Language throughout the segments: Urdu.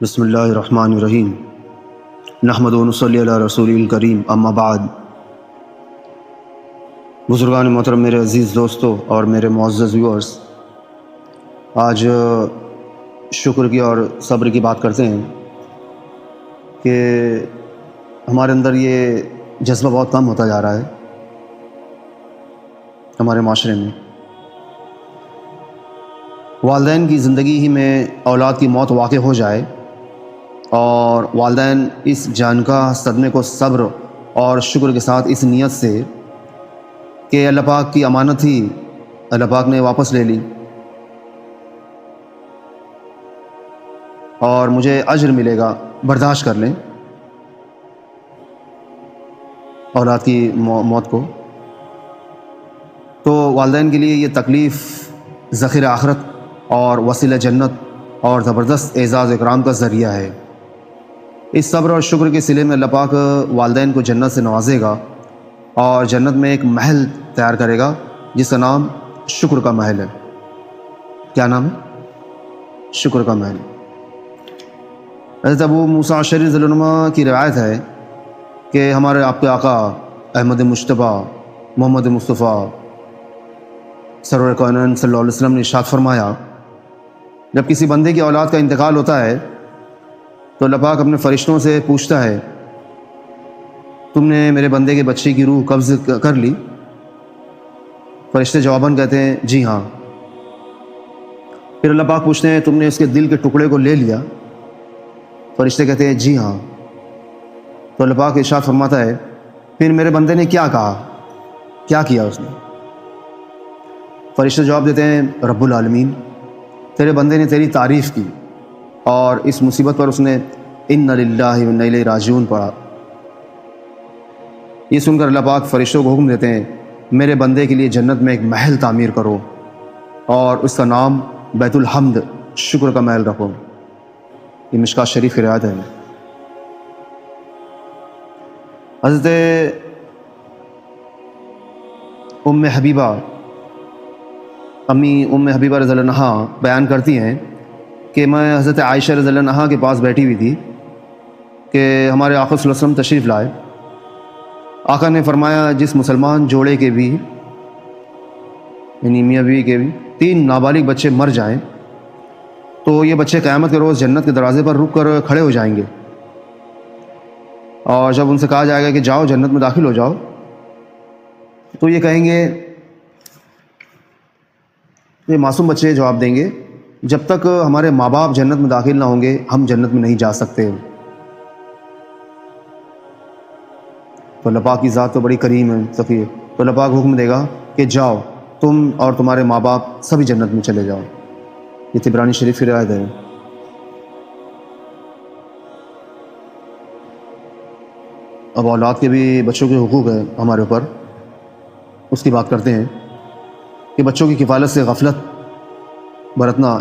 بسم اللہ الرحمن الرحیم نحمد و نصلی علی رسول الکریم اما بعد۔ بزرگان محترم، میرے عزیز دوستوں اور میرے معزز ویورز، آج شکر کی اور صبر کی بات کرتے ہیں کہ ہمارے اندر یہ جذبہ بہت کم ہوتا جا رہا ہے ہمارے معاشرے میں۔ والدین کی زندگی ہی میں اولاد کی موت واقع ہو جائے اور والدین اس جانکا صدمے کو صبر اور شکر کے ساتھ اس نیت سے کہ اللہ پاک کی امانت ہی اللہ پاک نے واپس لے لی اور مجھے اجر ملے گا، برداشت کر لیں اولاد کی موت کو، تو والدین کے لیے یہ تکلیف ذخیرہ آخرت اور وسیلہ جنت اور زبردست اعزاز اکرام کا ذریعہ ہے۔ اس صبر اور شکر کے صلے میں اللہ پاک والدین کو جنت سے نوازے گا اور جنت میں ایک محل تیار کرے گا جس کا نام شکر کا محل ہے۔ کیا نام ہے؟ شکر کا محل۔ حضرت ابو موسیٰ اشعری رضی اللہ عنہ کی روایت ہے کہ ہمارے آپ کے آقا احمد مجتبیٰ محمد مصطفیٰ سرور کونین صلی اللہ علیہ وسلم نے ارشاد فرمایا، جب کسی بندے کی اولاد کا انتقال ہوتا ہے تو اللہ پاک اپنے فرشتوں سے پوچھتا ہے، تم نے میرے بندے کے بچے کی روح قبض کر لی؟ فرشتے جواباً کہتے ہیں جی ہاں۔ پھر اللہ پاک پوچھتے ہیں، تم نے اس کے دل کے ٹکڑے کو لے لیا؟ فرشتے کہتے ہیں جی ہاں۔ تو اللہ پاک ارشاد فرماتا ہے، پھر میرے بندے نے کیا کہا، کیا کیا اس نے؟ فرشتے جواب دیتے ہیں، رب العالمین، تیرے بندے نے تیری تعریف کی اور اس مصیبت پر اس نے اِنَّ لِلَّهِ وَإِنَّا إِلَيْهِ راجعون پڑھا۔ یہ سن کر اللہ پاک فرشتوں کو حکم دیتے ہیں، میرے بندے کے لیے جنت میں ایک محل تعمیر کرو اور اس کا نام بیت الحمد، شکر کا محل رکھو۔ یہ مشکوٰۃ شریف کی روایت ہے۔ حضرت ام حبیبہ رضی اللہ عنہا بیان کرتی ہیں کہ میں حضرت عائشہ رضی اللہ عنہا کے پاس بیٹھی ہوئی تھی کہ ہمارے آقا صلی اللہ علیہ وسلم تشریف لائے۔ آقا نے فرمایا، جس مسلمان جوڑے کے بھی یعنی میاں بیوی کے بھی 3 نابالغ بچے مر جائیں تو یہ بچے قیامت کے روز جنت کے دروازے پر رک کر کھڑے ہو جائیں گے، اور جب ان سے کہا جائے گا کہ جاؤ جنت میں داخل ہو جاؤ، تو یہ کہیں گے، یہ معصوم بچے جواب دیں گے، جب تک ہمارے ماں باپ جنت میں داخل نہ ہوں گے ہم جنت میں نہیں جا سکتے۔ تو اللہ پاک کی ذات تو بڑی کریم ہے، سخی ہے، تو اللہ پاک حکم دے گا کہ جاؤ تم اور تمہارے ماں باپ سبھی جنت میں چلے جاؤ۔ یہ طبرانی شریف کی روایت ہے۔ اب اولاد کے بھی بچوں کے حقوق ہے ہمارے اوپر، اس کی بات کرتے ہیں کہ بچوں کی کفالت سے غفلت برتنا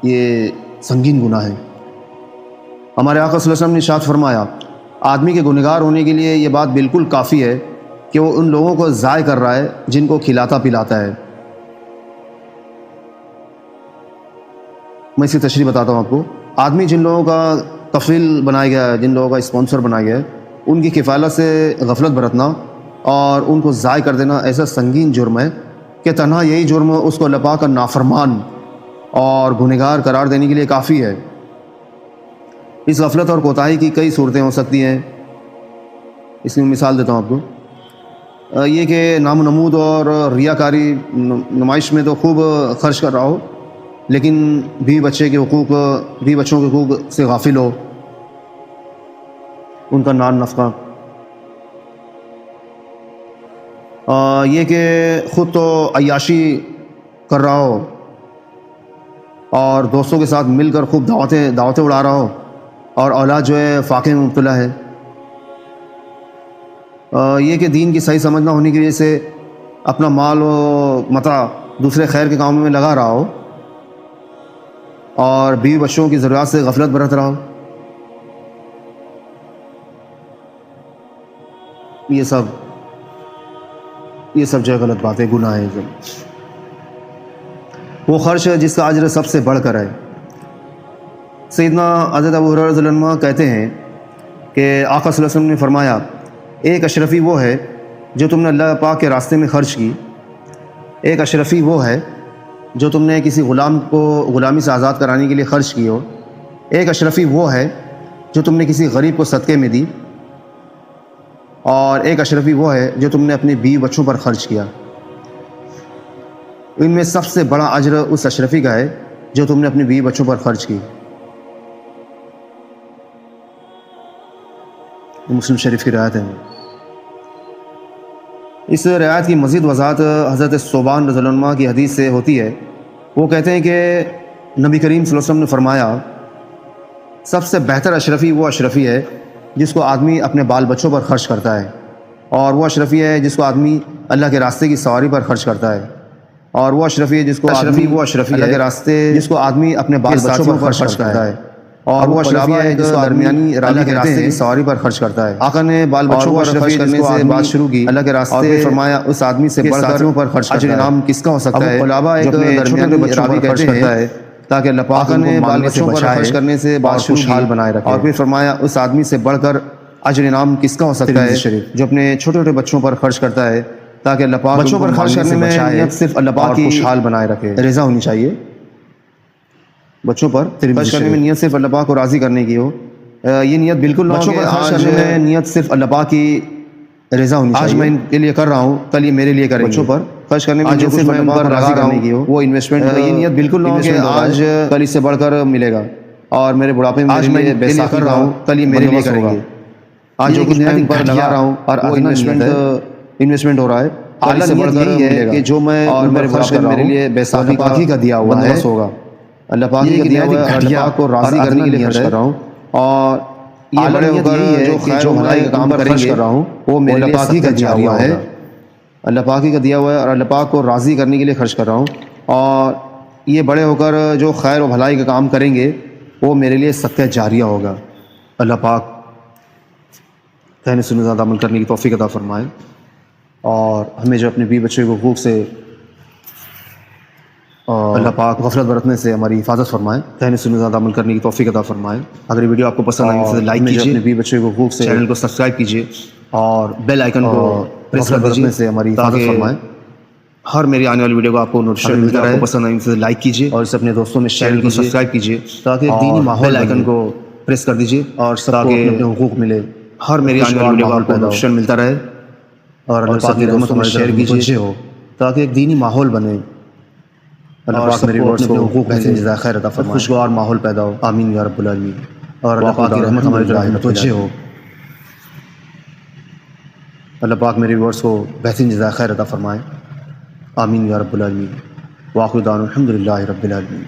یہ سنگین گناہ ہے۔ ہمارے آقا صلی اللہ علیہ وسلم نے ارشاد فرمایا، آدمی کے گنہگار ہونے کے لیے یہ بات بالکل کافی ہے کہ وہ ان لوگوں کو ضائع کر رہا ہے جن کو کھلاتا پلاتا ہے۔ میں اس کی تشریح بتاتا ہوں آپ کو۔ آدمی جن لوگوں کا کفیل بنایا گیا ہے، جن لوگوں کا اسپانسر بنایا گیا ہے، ان کی کفالت سے غفلت برتنا اور ان کو ضائع کر دینا ایسا سنگین جرم ہے کہ تنہا یہی جرم اس کو اللہ پاک کا نافرمان اور گنہگار قرار دینے کے لیے کافی ہے۔ اس غفلت اور کوتاہی کی کئی صورتیں ہو سکتی ہیں۔ اس کی مثال دیتا ہوں آپ کو، یہ کہ نام و نمود اور ریاکاری نمائش میں تو خوب خرچ کر رہا ہو، لیکن بیوی بچوں کے حقوق سے غافل ہو، ان کا نان نفقہ۔ یہ کہ خود تو عیاشی کر رہا ہو اور دوستوں کے ساتھ مل کر خوب دعوتیں اڑا رہا ہو اور اولاد جو ہے فاقے میں مبتلا ہے۔ یہ کہ دین کی صحیح سمجھ نہ ہونے کی وجہ سے اپنا مال و متاع دوسرے خیر کے کاموں میں لگا رہا ہو اور بیوی بچوں کی ضروریات سے غفلت برت رہا ہو۔ یہ سب جو ہے غلط باتیں، گناہ ہے۔ وہ خرچ ہے جس کا اجر سب سے بڑھ کر ہے۔ سیدنا حضرت ابو ہریرہ رضی اللہ عنہ کہتے ہیں کہ آقا صلی اللہ علیہ وسلم نے فرمایا ایک اشرفی وہ ہے جو تم نے اللہ پاک کے راستے میں خرچ کی، ایک اشرفی وہ ہے جو تم نے کسی غلام کو غلامی سے آزاد کرانے کے لیے خرچ کی ہو، ایک اشرفی وہ ہے جو تم نے کسی غریب کو صدقے میں دی، اور ایک اشرفی وہ ہے جو تم نے اپنے بیوی بچوں پر خرچ کیا۔ ان میں سب سے بڑا اجر اس اشرفی کا ہے جو تم نے اپنے بیوی بچوں پر خرچ کی۔ مسلم شریف کی روایت ہے۔ اس روایت کی مزید وضاحت حضرت ثوبان رضی اللہ عنہ کی حدیث سے ہوتی ہے۔ وہ کہتے ہیں کہ نبی کریم صلی اللہ علیہ وسلم نے فرمایا سب سے بہتر اشرفی وہ اشرفی ہے جس کو آدمی اپنے بال بچوں پر خرچ کرتا ہے، اور وہ اشرفی ہے جس کو آدمی اللہ کے راستے کی سواری پر خرچ کرتا ہے، اور وہ اشرفی ہے جس کو اللہ کے راستے جس کو آدمی اپنے بال بچوں پر خرچ کرتا ہے، اور وہ اشرفی ہے جس کو درمیانی اللہ کے راستے کی سواری پر خرچ کرتا ہے۔ آقا نے بال بچوں پر خرچ کرنے سے بات شروع کی اللہ کے راستے، اور پھر فرمایا اس آدمی سے بڑھ کر پر خرچ کرتا ہے۔ اجر انعام کس کا ہو سکتا ہے؟ علماء ایک درمیانی بچوں پر خرچ کرتا ہے تاکہ اللہ پاک نے بال بچوں پر خرچ کرنے سے بات خوشحال بنائے رکھے، اور پھر فرمایا اس آدمی سے بڑھ کر اجر انعام کس کا ہو سکتا ہے جو اپنے چھوٹے چھوٹے بچوں پر خرچ کرتا ہے تاکہ اللہ پاک بچوں پر خرچ کرنے میں نیت صرف اللہ پاک کی خوشحال بنائے رکھے، رضا ہونی چاہیے۔ بچوں پر خرچ کرنے میں نیت صرف اللہ پاک کو راضی کرنے کی ہو، یہ نیت بالکل نہ ہو۔ بچوں پر خرچ کرنے میں نیت صرف اللہ پاک کی رضا ہونی چاہیے، آج میں ان کے لیے کر رہا ہوں کل یہ میرے لیے کریں گے۔ بچوں پر خرچ کرنے میں جو صرف اللہ پاک کو راضی کرنے کی ہو وہ انویسٹمنٹ، یہ نیت بالکل نہ ہو کہ آج کل اس سے بڑھ کر ملے گا، اور میرے بڑھاپے میں آج میں یہ کر رہا ہوں کل یہ میرے لیے کریں گے۔ آج جو کچھ میں پر لگا رہا ہوں اور انویسٹمنٹ ہو رہا ہے، اللہ سے بڑھ کر ملے گا کہ جو میں اور میرے بڑھاپے میں میرے لیے بے ساخی کا دیا ہوا ہے ہوگا، اللہ پاک کا دیا ہوا ہے، اللہ پاک کو راضی کرنے کے لیے خرچ کر رہا ہوں، اور یہ بڑے ہو کر جو خیر و بھلائی کا کام خرچ کر رہا ہوں وہ میرے اللہ پاک کا دیا ہوا ہے، اللہ پاک کا دیا ہوا ہے، اور اللہ پاک کو راضی کرنے کے لیے خرچ کر رہا ہوں، اور یہ بڑے ہو کر جو خیر و بھلائی کا کام کریں گے وہ میرے لیے صدقہ جاریہ ہوگا۔ اللہ پاک کہنے سننے زیادہ عمل کرنے کی توفیق عطا فرمائے، اور ہمیں جو اپنے بیوی بچے کو حقوق سے اللہ پاک غفلت برتنے سے ہماری حفاظت فرمائے، کہنے سننے زیادہ عمل کرنے کی توفیق عطا فرمائے۔ اگر ویڈیو آپ کو پسند آئی تو لائک کیجیے، اپنے بیوی بچے کو حقوق سے چینل کو سبسکرائب کیجیے، اور بیل آئیکن کو پریس کرنے سے ہماری حفاظت فرمائے۔ ہر میری آنے والی ویڈیو کو آپ کو نوٹیفیکیشن ملتا رہے، پسند آئی تو لائک کیجیے اور اسے اپنے دوستوں میں چینل کو سبسکرائب کیجیے تاکہ دینی ماحول آئیکن کو پریس کر دیجیے اور سب کو اپنے حقوق ملے۔ ہر میری آنے والی ویڈیو کو آپ کو نوٹیفیکیشن ملتا رہے، اور اللہ پاک کی رحمت میں شیئر کیجیے تاکہ ایک دینی ماحول بنے۔ اللہ پاک میرے ویورز کو حقوق میں جزائے خیر عطا فرمائے، خوشگوار ماحول پیدا ہو، آمین یا رب العالمین، اور اللہ پاک کی رحمت ہماری طرف متوجہ ہو۔ اللہ پاک میرے ویورز کو بہترین جزائے خیر عطا فرمائے، آمین یا رب العالمین، وآخر دعوانا الحمدللہ رب العالمین۔